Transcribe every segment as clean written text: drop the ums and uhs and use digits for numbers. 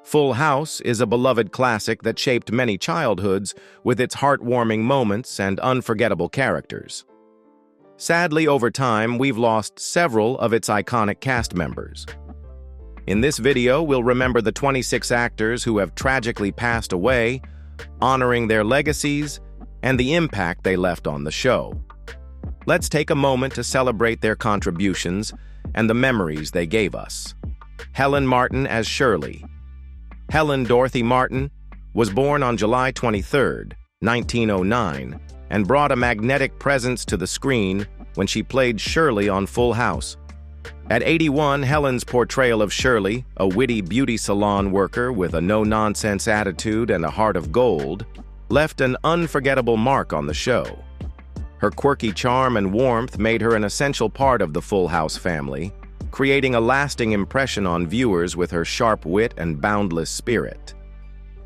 Full House is a beloved classic that shaped many childhoods with its heartwarming moments and unforgettable characters. Sadly, over time, we've lost several of its iconic cast members. In this video, we'll remember the 26 actors who have tragically passed away, honoring their legacies and the impact they left on the show. Let's take a moment to celebrate their contributions and the memories they gave us. Helen Martin as Shirley. Helen Dorothy Martin was born on July 23, 1909, and brought a magnetic presence to the screen when she played Shirley on Full House. At 81, Helen's portrayal of Shirley, a witty beauty salon worker with a no-nonsense attitude and a heart of gold, left an unforgettable mark on the show. Her quirky charm and warmth made her an essential part of the Full House family, creating a lasting impression on viewers with her sharp wit and boundless spirit.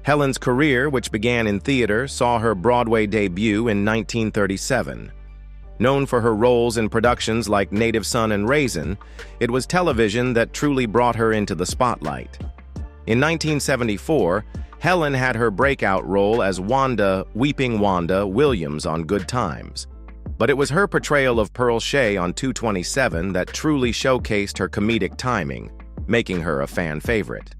Helen's career, which began in theater, saw her Broadway debut in 1937. Known for her roles in productions like Native Son and Raisin, it was television that truly brought her into the spotlight. In 1974, Helen had her breakout role as Weeping Wanda Williams on Good Times. But it was her portrayal of Pearl Shea on 227 that truly showcased her comedic timing, making her a fan favorite.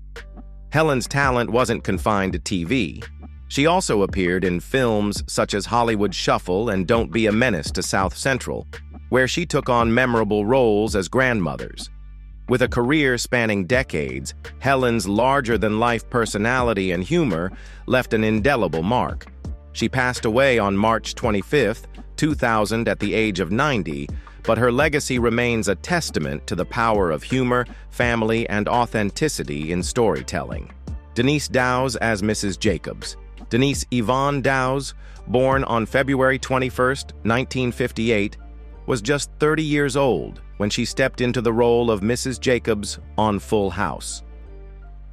Helen's talent wasn't confined to TV. She also appeared in films such as Hollywood Shuffle and Don't Be a Menace to South Central, where she took on memorable roles as grandmothers. With a career spanning decades, Helen's larger-than-life personality and humor left an indelible mark. She passed away on March 25, 2000 at the age of 90, but her legacy remains a testament to the power of humor, family, and authenticity in storytelling. Denise Dowse as Mrs. Jacobs. Denise Yvonne Dowse, born on February 21, 1958, was just 30 years old when she stepped into the role of Mrs. Jacobs on Full House.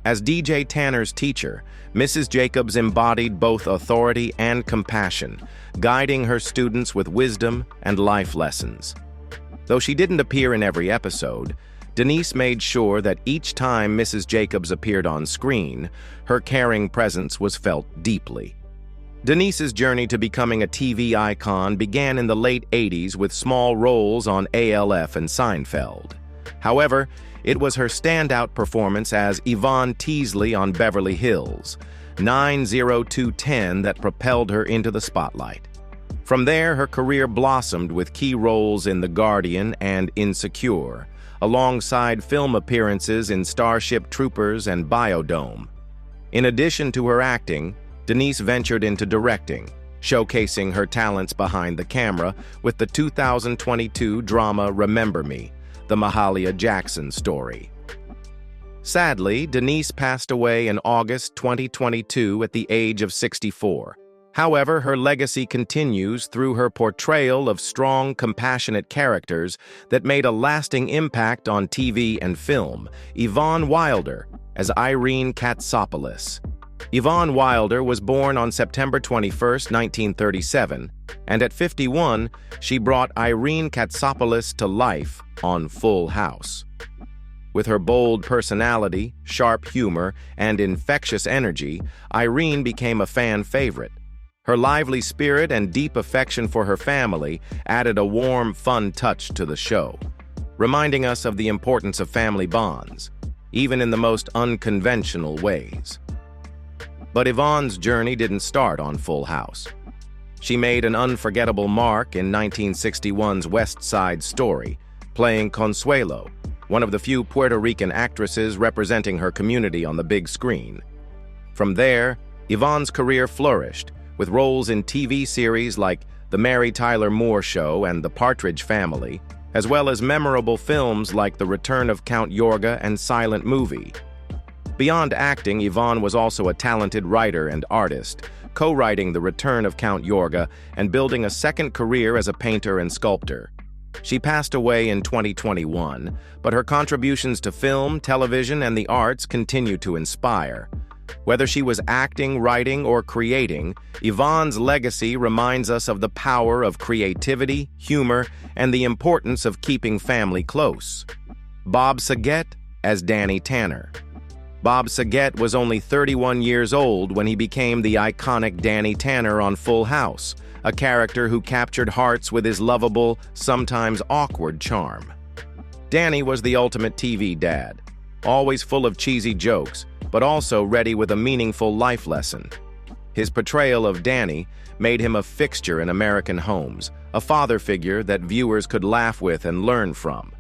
As DJ Tanner's teacher, Mrs. Jacobs embodied both authority and compassion, guiding her students with wisdom and life lessons. Though she didn't appear in every episode, Denise made sure that each time Mrs. Jacobs appeared on screen, her caring presence was felt deeply. Denise's journey to becoming a TV icon began in the late 80s with small roles on ALF and Seinfeld. However, it was her standout performance as Yvonne Teasley on Beverly Hills, 90210, that propelled her into the spotlight. From there, her career blossomed with key roles in The Guardian and Insecure, alongside film appearances in Starship Troopers and Biodome. In addition to her acting, Denise ventured into directing, showcasing her talents behind the camera with the 2022 drama Remember Me, the Mahalia Jackson story. Sadly, Denise passed away in August 2022 at the age of 64. However, her legacy continues through her portrayal of strong, compassionate characters that made a lasting impact on TV and film. Yvonne Wilder as Irene Katsopoulos. Yvonne Wilder was born on September 21, 1937, and at 51, she brought Irene Katsopoulos to life on Full House. With her bold personality, sharp humor, and infectious energy, Irene became a fan favorite. Her lively spirit and deep affection for her family added a warm, fun touch to the show, reminding us of the importance of family bonds, even in the most unconventional ways. But Yvonne's journey didn't start on Full House. She made an unforgettable mark in 1961's West Side Story, playing Consuelo, one of the few Puerto Rican actresses representing her community on the big screen. From there, Yvonne's career flourished, with roles in TV series like The Mary Tyler Moore Show and The Partridge Family, as well as memorable films like The Return of Count Yorga and Silent Movie. Beyond acting, Yvonne was also a talented writer and artist, co-writing The Return of Count Yorga and building a second career as a painter and sculptor. She passed away in 2021, but her contributions to film, television, and the arts continue to inspire. Whether she was acting, writing, or creating, Yvonne's legacy reminds us of the power of creativity, humor, and the importance of keeping family close. Bob Saget as Danny Tanner. Bob Saget was only 31 years old when he became the iconic Danny Tanner on Full House, a character who captured hearts with his lovable, sometimes awkward charm. Danny was the ultimate TV dad, always full of cheesy jokes, but also ready with a meaningful life lesson. His portrayal of Danny made him a fixture in American homes, a father figure that viewers could laugh with and learn from.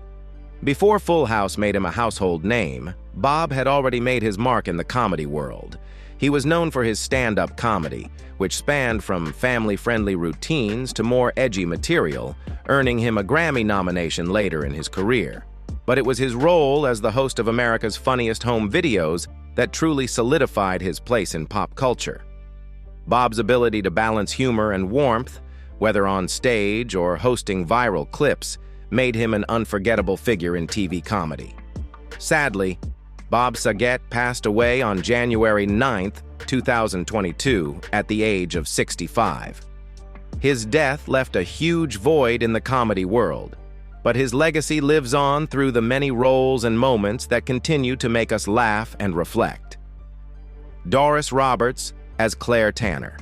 Before Full House made him a household name, Bob had already made his mark in the comedy world. He was known for his stand-up comedy, which spanned from family-friendly routines to more edgy material, earning him a Grammy nomination later in his career. But it was his role as the host of America's Funniest Home Videos that truly solidified his place in pop culture. Bob's ability to balance humor and warmth, whether on stage or hosting viral clips, made him an unforgettable figure in TV comedy. Sadly, Bob Saget passed away on January 9, 2022, at the age of 65. His death left a huge void in the comedy world, but his legacy lives on through the many roles and moments that continue to make us laugh and reflect. Doris Roberts as Claire Tanner.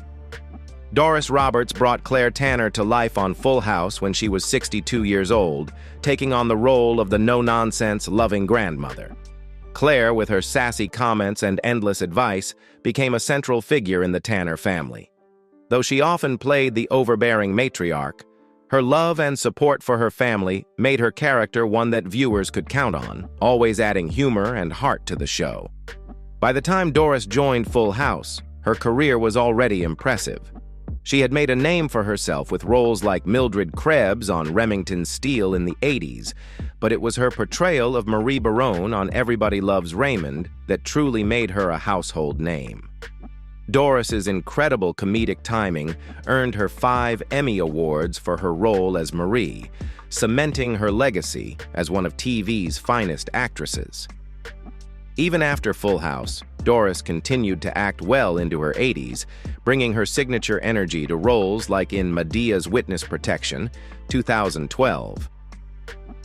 Doris Roberts brought Claire Tanner to life on Full House when she was 62 years old, taking on the role of the no-nonsense, loving grandmother. Claire, with her sassy comments and endless advice, became a central figure in the Tanner family. Though she often played the overbearing matriarch, her love and support for her family made her character one that viewers could count on, always adding humor and heart to the show. By the time Doris joined Full House, her career was already impressive. She had made a name for herself with roles like Mildred Krebs on Remington Steele in the 80s, but it was her portrayal of Marie Barone on Everybody Loves Raymond that truly made her a household name. Doris's incredible comedic timing earned her 5 Emmy Awards for her role as Marie, cementing her legacy as one of TV's finest actresses. Even after Full House, Doris continued to act well into her 80s, bringing her signature energy to roles like in Medea's Witness Protection, 2012.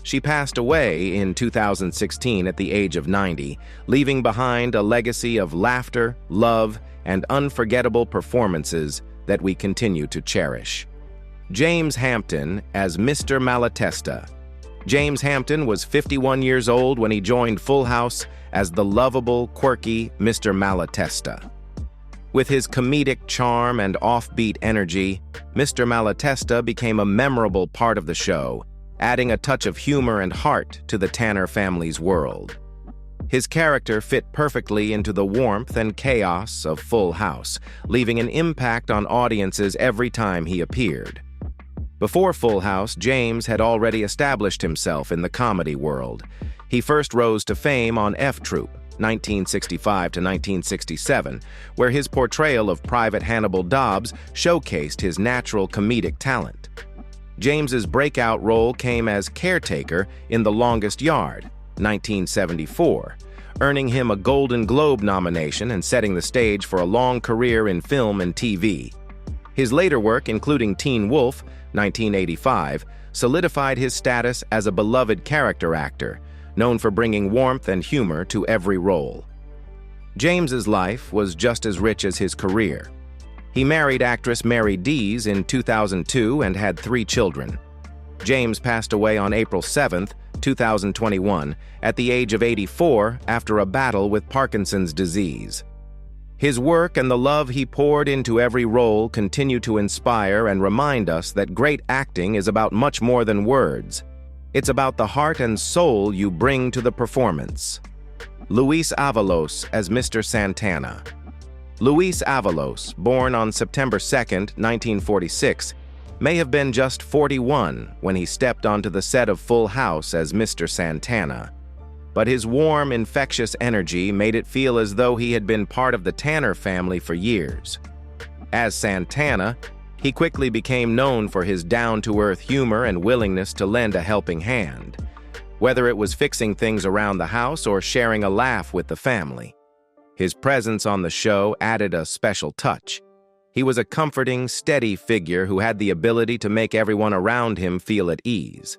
She passed away in 2016 at the age of 90, leaving behind a legacy of laughter, love, and unforgettable performances that we continue to cherish. James Hampton as Mr. Malatesta. James Hampton was 51 years old when he joined Full House as the lovable, quirky Mr. Malatesta. With his comedic charm and offbeat energy, Mr. Malatesta became a memorable part of the show, adding a touch of humor and heart to the Tanner family's world. His character fit perfectly into the warmth and chaos of Full House, leaving an impact on audiences every time he appeared. Before Full House, James had already established himself in the comedy world. He first rose to fame on F Troop, 1965 to 1967, where his portrayal of Private Hannibal Dobbs showcased his natural comedic talent. James's breakout role came as caretaker in The Longest Yard, 1974, earning him a Golden Globe nomination and setting the stage for a long career in film and TV. His later work, including Teen Wolf, 1985, solidified his status as a beloved character actor, known for bringing warmth and humor to every role. James's life was just as rich as his career. He married actress Mary Dees in 2002 and had 3 children. James passed away on April 7, 2021, at the age of 84 after a battle with Parkinson's disease. His work and the love he poured into every role continue to inspire and remind us that great acting is about much more than words. It's about the heart and soul you bring to the performance. Luis Avalos as Mr. Santana. Luis Avalos, born on September 2, 1946, may have been just 41 when he stepped onto the set of Full House as Mr. Santana. But his warm, infectious energy made it feel as though he had been part of the Tanner family for years. As Santana, he quickly became known for his down-to-earth humor and willingness to lend a helping hand, whether it was fixing things around the house or sharing a laugh with the family. His presence on the show added a special touch. He was a comforting, steady figure who had the ability to make everyone around him feel at ease.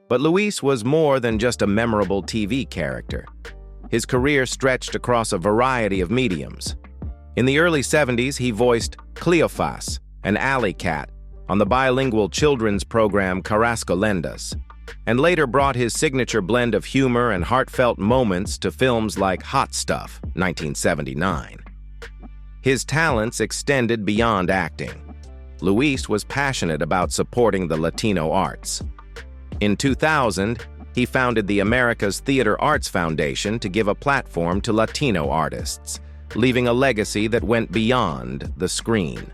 But Luis was more than just a memorable TV character. His career stretched across a variety of mediums. In the early 70s, he voiced Cleophas, an alley cat, on the bilingual children's program Carrascolendas, and later brought his signature blend of humor and heartfelt moments to films like Hot Stuff, 1979. His talents extended beyond acting. Luis was passionate about supporting the Latino arts. In 2000, he founded the America's Theater Arts Foundation to give a platform to Latino artists, leaving a legacy that went beyond the screen.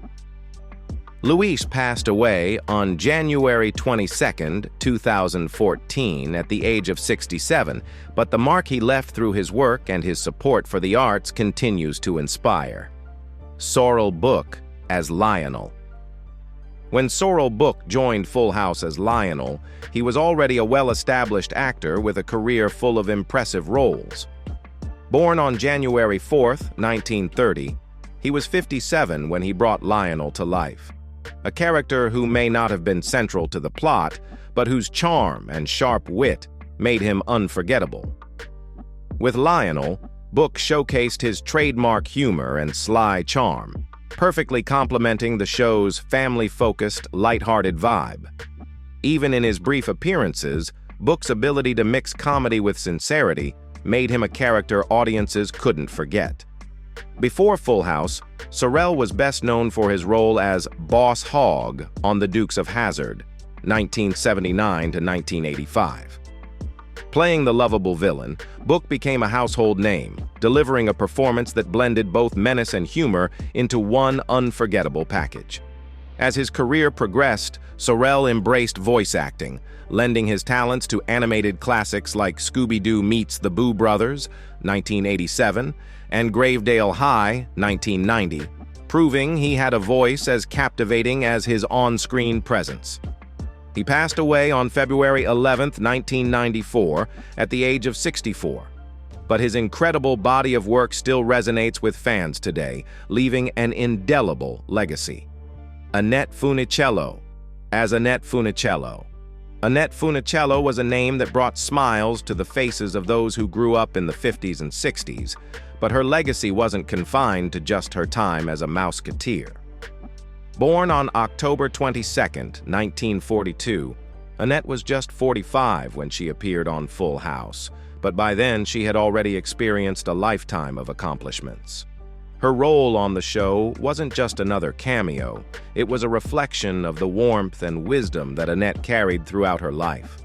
Luis passed away on January 22, 2014, at the age of 67, but the mark he left through his work and his support for the arts continues to inspire. Sorrell Booke as Lionel. When Sorrell Booke joined Full House as Lionel, he was already a well-established actor with a career full of impressive roles. Born on January 4, 1930, he was 57 when he brought Lionel to life. A character who may not have been central to the plot, but whose charm and sharp wit made him unforgettable. With Lionel, Booke showcased his trademark humor and sly charm, perfectly complementing the show's family-focused, lighthearted vibe. Even in his brief appearances, Booke's ability to mix comedy with sincerity made him a character audiences couldn't forget. Before Full House, Sorrell was best known for his role as Boss Hogg on The Dukes of Hazzard, 1979 to 1985. Playing the lovable villain, Booke became a household name, delivering a performance that blended both menace and humor into one unforgettable package. As his career progressed, Sorrell embraced voice acting, lending his talents to animated classics like Scooby-Doo Meets the Boo Brothers, 1987, and Gravedale High, 1990, proving he had a voice as captivating as his on-screen presence. He passed away on February 11, 1994, at the age of 64. But his incredible body of work still resonates with fans today, leaving an indelible legacy. Annette Funicello as Annette Funicello. Annette Funicello was a name that brought smiles to the faces of those who grew up in the 50s and 60s, but her legacy wasn't confined to just her time as a Mouseketeer. Born on October 22, 1942, Annette was just 45 when she appeared on Full House, but by then she had already experienced a lifetime of accomplishments. Her role on the show wasn't just another cameo, it was a reflection of the warmth and wisdom that Annette carried throughout her life.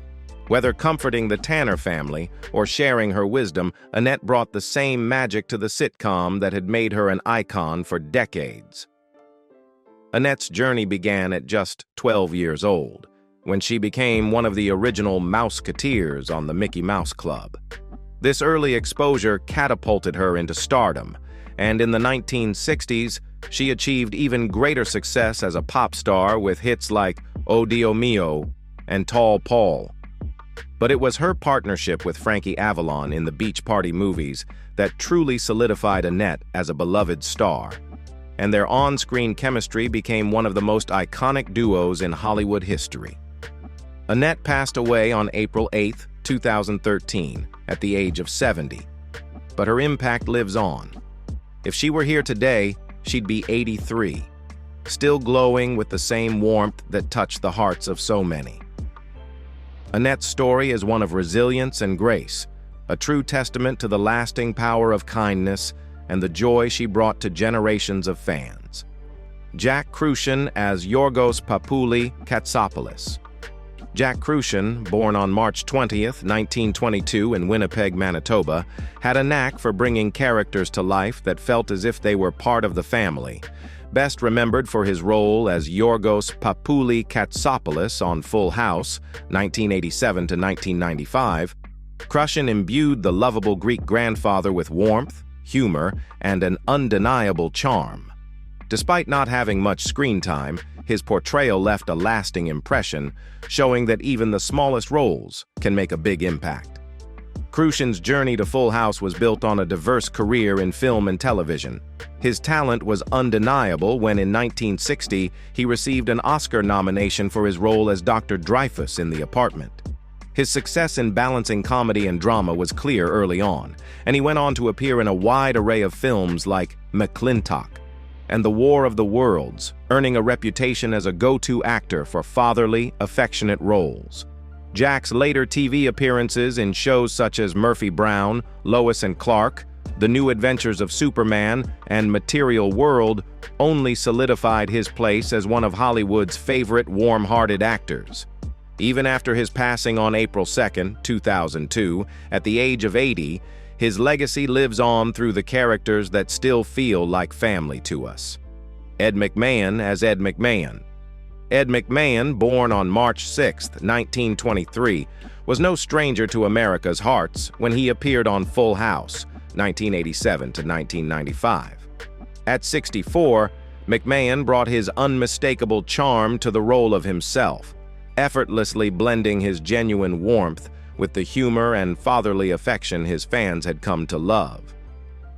Whether comforting the Tanner family or sharing her wisdom, Annette brought the same magic to the sitcom that had made her an icon for decades. Annette's journey began at just 12 years old, when she became one of the original Mouseketeers on the Mickey Mouse Club. This early exposure catapulted her into stardom, and in the 1960s, she achieved even greater success as a pop star with hits like Oh Dio Mio and Tall Paul. But it was her partnership with Frankie Avalon in the Beach Party movies that truly solidified Annette as a beloved star, and their on-screen chemistry became one of the most iconic duos in Hollywood history. Annette passed away on April 8, 2013, at the age of 70, but her impact lives on. If she were here today, she'd be 83, still glowing with the same warmth that touched the hearts of so many. Annette's story is one of resilience and grace, a true testament to the lasting power of kindness and the joy she brought to generations of fans. Jack Kruschen as Yorgos Papouli Katsopoulos. Jack Kruschen, born on March 20, 1922 in Winnipeg, Manitoba, had a knack for bringing characters to life that felt as if they were part of the family. Best remembered for his role as Yorgos Papouli Katsopoulos on Full House, 1987 to 1995, Kruschen imbued the lovable Greek grandfather with warmth, humor, and an undeniable charm. Despite not having much screen time, his portrayal left a lasting impression, showing that even the smallest roles can make a big impact. Krushen's journey to Full House was built on a diverse career in film and television. His talent was undeniable when in 1960 he received an Oscar nomination for his role as Dr. Dreyfus in The Apartment. His success in balancing comedy and drama was clear early on, and he went on to appear in a wide array of films like McClintock and The War of the Worlds, earning a reputation as a go-to actor for fatherly, affectionate roles. Jack's later TV appearances in shows such as Murphy Brown, Lois and Clark, The New Adventures of Superman, and Material World only solidified his place as one of Hollywood's favorite warm-hearted actors. Even after his passing on April 2, 2002, at the age of 80, his legacy lives on through the characters that still feel like family to us. Ed McMahon as Ed McMahon. Ed McMahon, born on March 6, 1923, was no stranger to America's hearts when he appeared on Full House, 1987 to 1995. At 64, McMahon brought his unmistakable charm to the role of himself, effortlessly blending his genuine warmth with the humor and fatherly affection his fans had come to love.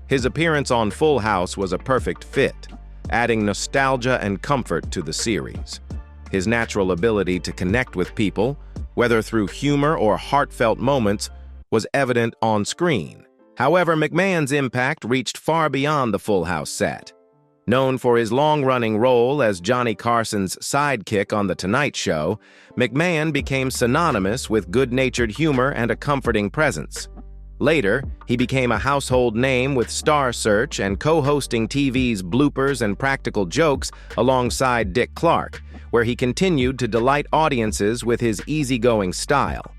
His appearance on Full House was a perfect fit, adding nostalgia and comfort to the series. His natural ability to connect with people, whether through humor or heartfelt moments, was evident on screen. However, McMahon's impact reached far beyond the Full House set. Known for his long-running role as Johnny Carson's sidekick on The Tonight Show, McMahon became synonymous with good-natured humor and a comforting presence. Later, he became a household name with Star Search and co-hosting TV's Bloopers and Practical Jokes alongside Dick Clark, where he continued to delight audiences with his easygoing style.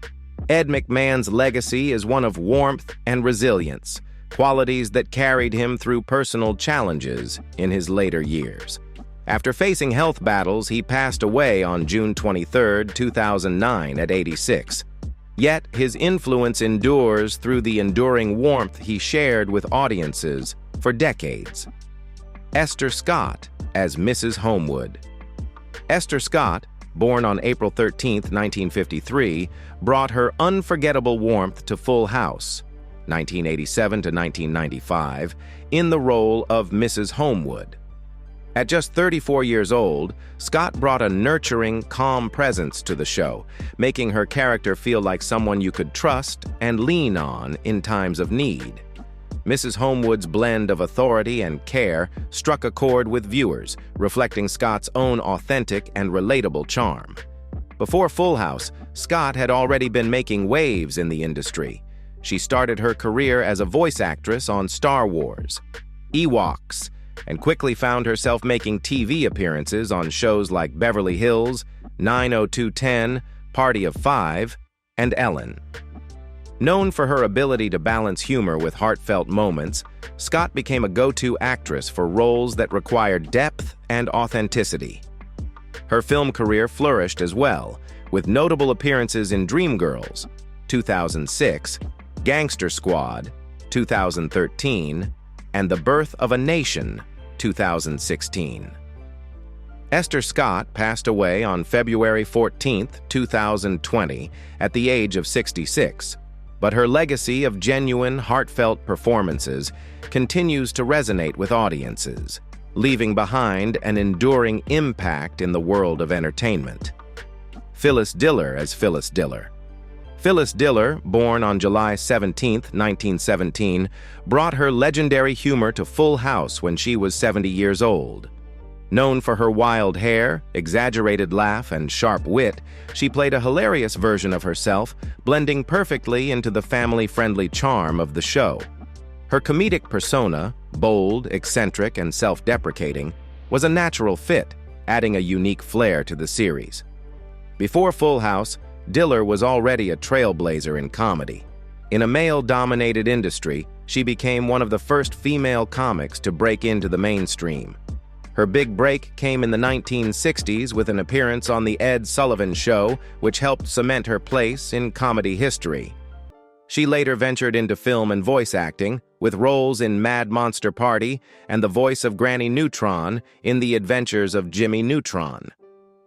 Ed McMahon's legacy is one of warmth and resilience, qualities that carried him through personal challenges in his later years. After facing health battles, he passed away on June 23, 2009 at 86. Yet, his influence endures through the enduring warmth he shared with audiences for decades. Esther Scott as Mrs. Homewood. Esther Scott, born on April 13, 1953, brought her unforgettable warmth to Full House, 1987 to 1995, in the role of Mrs. Homewood. At just 34 years old, Scott brought a nurturing, calm presence to the show, making her character feel like someone you could trust and lean on in times of need. Mrs. Homewood's blend of authority and care struck a chord with viewers, reflecting Scott's own authentic and relatable charm. Before Full House, Scott had already been making waves in the industry. She started her career as a voice actress on Star Wars, Ewoks, and quickly found herself making TV appearances on shows like Beverly Hills, 90210, Party of Five, and Ellen. Known for her ability to balance humor with heartfelt moments, Scott became a go-to actress for roles that required depth and authenticity. Her film career flourished as well, with notable appearances in Dreamgirls, 2006, Gangster Squad, 2013, and The Birth of a Nation, 2016. Esther Scott passed away on February 14, 2020, at the age of 66, but her legacy of genuine, heartfelt performances continues to resonate with audiences, leaving behind an enduring impact in the world of entertainment. Phyllis Diller as Phyllis Diller. Phyllis Diller, born on July 17, 1917, brought her legendary humor to Full House when she was 70 years old. Known for her wild hair, exaggerated laugh, and sharp wit, she played a hilarious version of herself, blending perfectly into the family-friendly charm of the show. Her comedic persona, bold, eccentric, and self-deprecating, was a natural fit, adding a unique flair to the series. Before Full House, Diller was already a trailblazer in comedy. In a male-dominated industry, she became one of the first female comics to break into the mainstream. Her big break came in the 1960s with an appearance on The Ed Sullivan Show, which helped cement her place in comedy history. She later ventured into film and voice acting, with roles in Mad Monster Party and the voice of Granny Neutron in The Adventures of Jimmy Neutron.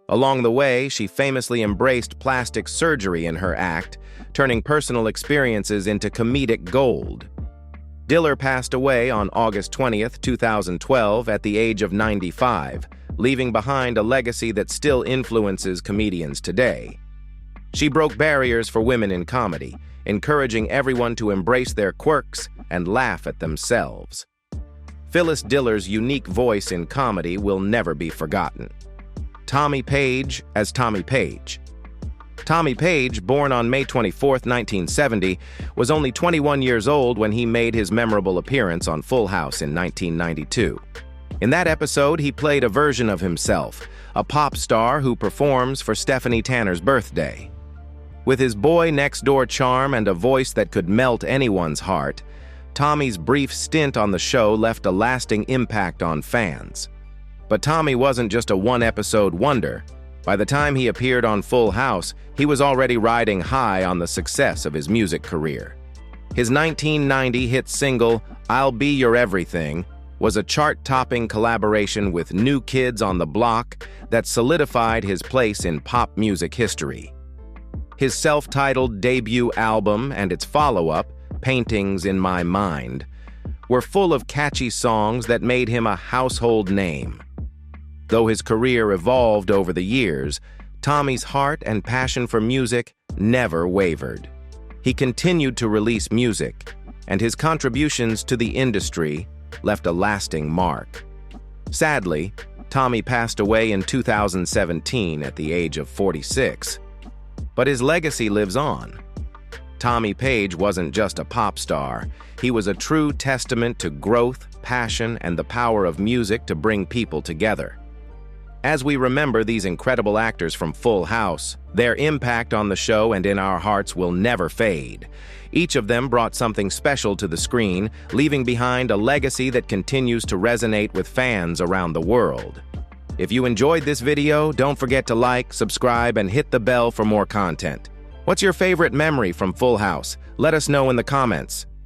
Along the way, she famously embraced plastic surgery in her act, turning personal experiences into comedic gold. Diller passed away on August 20, 2012, at the age of 95, leaving behind a legacy that still influences comedians today. She broke barriers for women in comedy, encouraging everyone to embrace their quirks and laugh at themselves. Phyllis Diller's unique voice in comedy will never be forgotten. Tommy Page as Tommy Page. Tommy Page, born on May 24, 1970, was only 21 years old when he made his memorable appearance on Full House in 1992. In that episode, he played a version of himself, a pop star who performs for Stephanie Tanner's birthday. With his boy-next-door charm and a voice that could melt anyone's heart, Tommy's brief stint on the show left a lasting impact on fans. But Tommy wasn't just a one-episode wonder. By the time he appeared on Full House, he was already riding high on the success of his music career. His 1990 hit single, "I'll Be Your Everything," was a chart-topping collaboration with New Kids on the Block that solidified his place in pop music history. His self-titled debut album and its follow-up, "Paintings in My Mind," were full of catchy songs that made him a household name. Though his career evolved over the years, Tommy's heart and passion for music never wavered. He continued to release music, and his contributions to the industry left a lasting mark. Sadly, Tommy passed away in 2017 at the age of 46. But his legacy lives on. Tommy Page wasn't just a pop star. He was a true testament to growth, passion, and the power of music to bring people together. As we remember these incredible actors from Full House, their impact on the show and in our hearts will never fade. Each of them brought something special to the screen, leaving behind a legacy that continues to resonate with fans around the world. If you enjoyed this video, don't forget to like, subscribe, and hit the bell for more content. What's your favorite memory from Full House? Let us know in the comments.